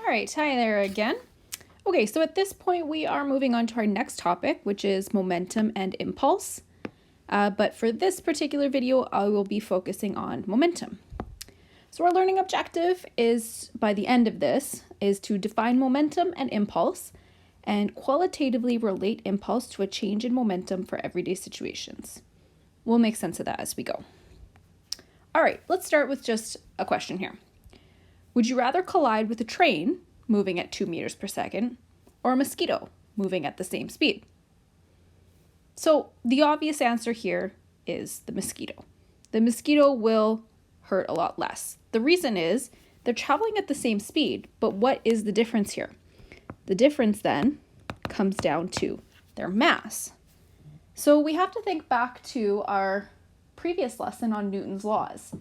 All right, hi there again. Okay, so at this point we are moving on to our next topic, which is momentum and impulse. But for this particular video, I will be focusing on momentum. So our learning objective is, by the end of this, is to define momentum and impulse and qualitatively relate impulse to a change in momentum for everyday situations. We'll make sense of that as we go. All right, let's start with just a question here. Would you rather collide with a train moving at 2 meters per second or a mosquito moving at the same speed? So the obvious answer here is the mosquito. The mosquito will hurt a lot less. The reason is they're traveling at the same speed, but what is the difference here? The difference then comes down to their mass. So we have to think back to our previous lesson on Newton's laws.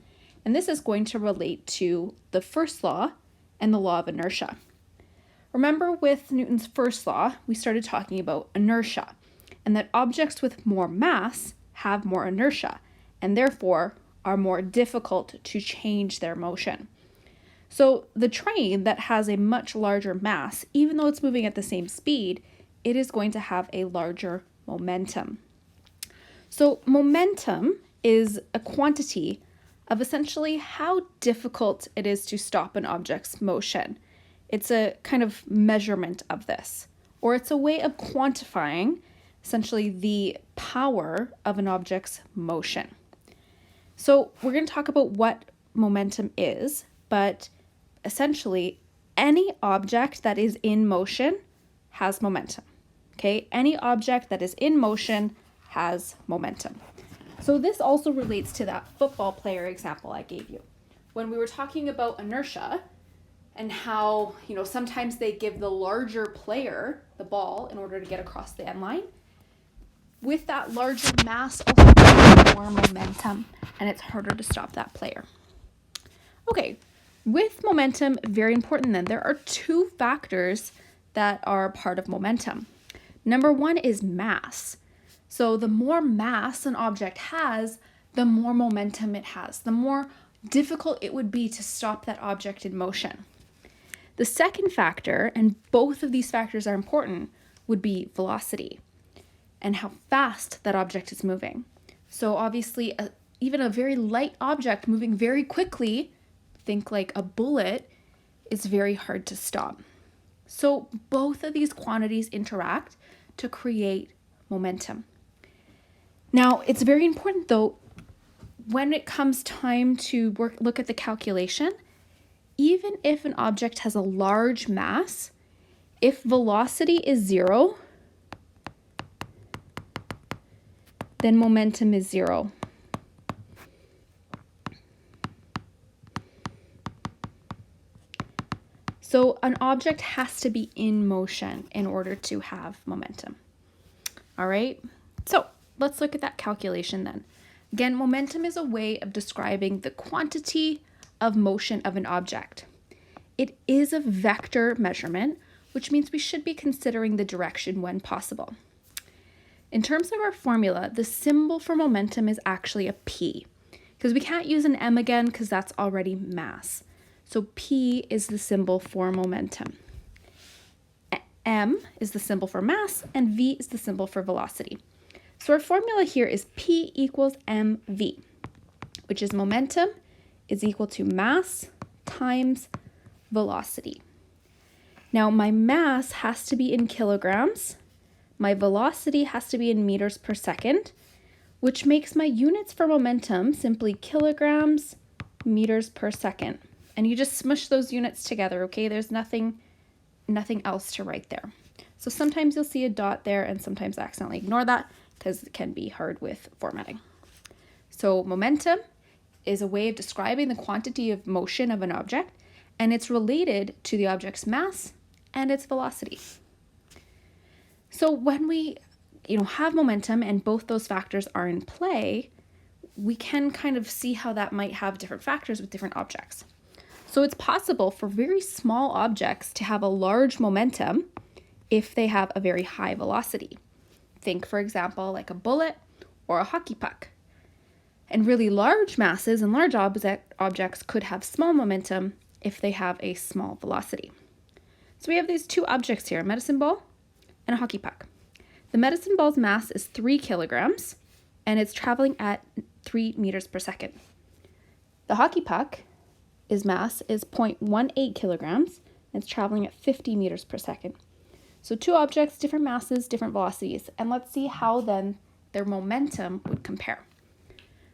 And this is going to relate to the first law and the law of inertia. Remember, with Newton's first law, we started talking about inertia and that objects with more mass have more inertia and therefore are more difficult to change their motion. So the train that has a much larger mass, even though it's moving at the same speed, it is going to have a larger momentum. So momentum is a quantity of essentially how difficult it is to stop an object's motion. It's a kind of measurement of this, or it's a way of quantifying essentially the power of an object's motion. So we're going to talk about what momentum is, but essentially any object that is in motion has momentum. Okay, any object that is in motion has momentum. So this also relates to that football player example I gave you. When we were talking about inertia and how, sometimes they give the larger player the ball in order to get across the end line. With that larger mass, also comes more momentum, and it's harder to stop that player. Okay, with momentum, very important then, there are two factors that are part of momentum. Number one is mass. So the more mass an object has, the more momentum it has, the more difficult it would be to stop that object in motion. The second factor, and both of these factors are important, would be velocity and how fast that object is moving. So obviously, even a very light object moving very quickly, think like a bullet, is very hard to stop. So both of these quantities interact to create momentum. Now, it's very important though, when it comes time to look at the calculation, even if an object has a large mass, if velocity is 0, then momentum is 0. So an object has to be in motion in order to have momentum. All right, so let's look at that calculation then. Again, momentum is a way of describing the quantity of motion of an object. It is a vector measurement, which means we should be considering the direction when possible. In terms of our formula, the symbol for momentum is actually a P, because we can't use an M again because that's already mass. So P is the symbol for momentum. M is the symbol for mass, and V is the symbol for velocity. So our formula here is P equals mv, which is momentum is equal to mass times velocity. Now my mass has to be in kilograms, my velocity has to be in meters per second, which makes my units for momentum simply kilograms meters per second. And you just smush those units together, okay? There's nothing else to write there. So sometimes you'll see a dot there and sometimes accidentally ignore that because it can be hard with formatting. So momentum is a way of describing the quantity of motion of an object, and it's related to the object's mass and its velocity. So when we have momentum and both those factors are in play, we can kind of see how that might have different factors with different objects. So it's possible for very small objects to have a large momentum if they have a very high velocity. Think, for example, like a bullet or a hockey puck. And really large masses and large objects could have small momentum if they have a small velocity. So we have these two objects here, a medicine ball and a hockey puck. The medicine ball's mass is 3 kilograms and it's traveling at 3 meters per second. The hockey puck mass is 0.18 kilograms and it's traveling at 50 meters per second. So two objects, different masses, different velocities, and let's see how then their momentum would compare.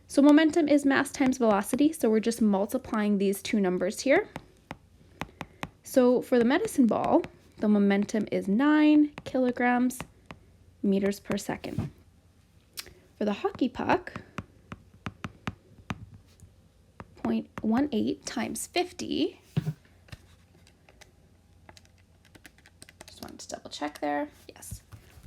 So momentum is mass times velocity, so we're just multiplying these two numbers here. So for the medicine ball, the momentum is 9 kilograms meters per second. For the hockey puck, 0.18 times 50. Just wanted to double check there. Yes.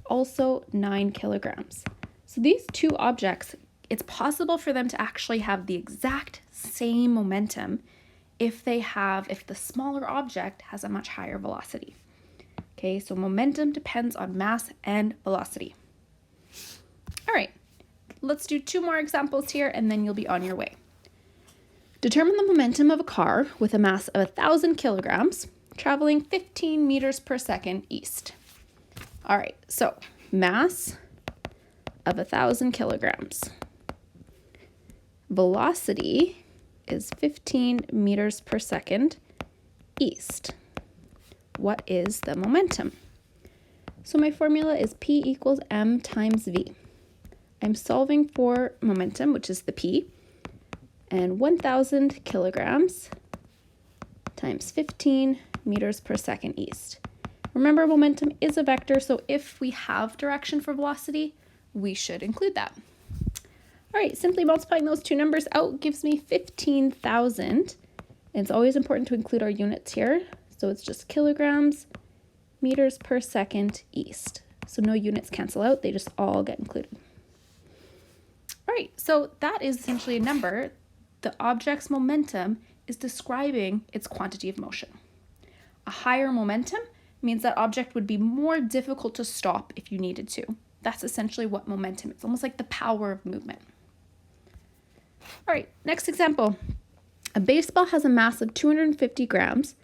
Also 9 kilograms. So these two objects, it's possible for them to actually have the exact same momentum if the smaller object has a much higher velocity. Okay, so momentum depends on mass and velocity. All right, let's do 2 more examples here and then you'll be on your way. Determine the momentum of a car with a mass of 1,000 kilograms traveling 15 meters per second east. All right, so mass of 1,000 kilograms. Velocity is 15 meters per second east. What is the momentum? So my formula is P equals M times V. I'm solving for momentum, which is the P, and 1,000 kilograms times 15 meters per second east. Remember, momentum is a vector, so if we have direction for velocity, we should include that. All right, simply multiplying those two numbers out gives me 15,000. And it's always important to include our units here. So it's just kilograms, meters per second east. So no units cancel out, they just all get included. All right, so that is essentially a number. The object's momentum is describing its quantity of motion. A higher momentum means that object would be more difficult to stop if you needed to. That's essentially what momentum is, almost like the power of movement. All right, next example. A baseball has a mass of 250 grams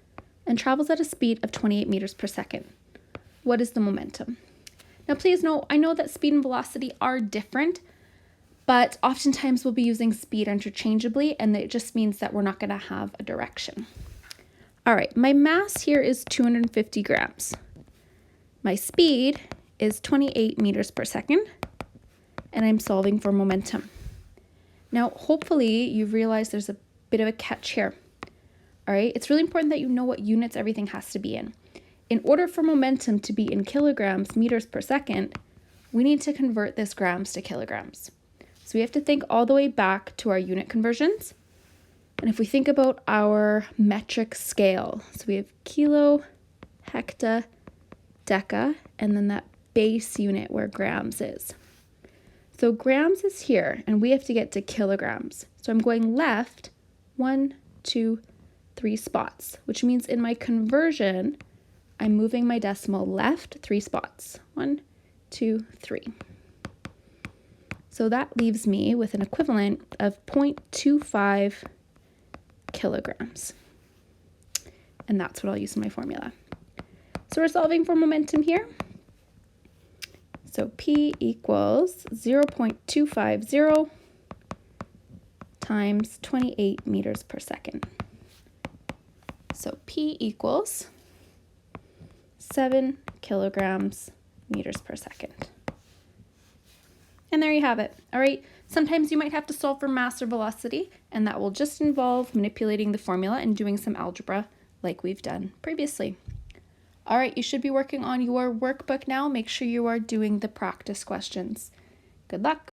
and travels at a speed of 28 meters per second. What is the momentum? Now please note, I know that speed and velocity are different, but oftentimes we'll be using speed interchangeably, and it just means that we're not going to have a direction. All right, my mass here is 250 grams. My speed is 28 meters per second, and I'm solving for momentum. Now, hopefully you've realized there's a bit of a catch here. All right, it's really important that you know what units everything has to be in. In order for momentum to be in kilograms meters per second, we need to convert this grams to kilograms. So we have to think all the way back to our unit conversions. And if we think about our metric scale, so we have kilo, hecta, deca, and then that base unit where grams is. So grams is here, and we have to get to kilograms. So I'm going left 1, 2, 3 spots, which means in my conversion, I'm moving my decimal left 3 spots. 1, 2, 3. So that leaves me with an equivalent of 0.25 kilograms. And that's what I'll use in my formula. So we're solving for momentum here. So P equals 0.250 times 28 meters per second. So P equals 7 kilograms meters per second. And there you have it. All right, sometimes you might have to solve for mass or velocity, and that will just involve manipulating the formula and doing some algebra like we've done previously. All right, you should be working on your workbook now. Make sure you are doing the practice questions. Good luck.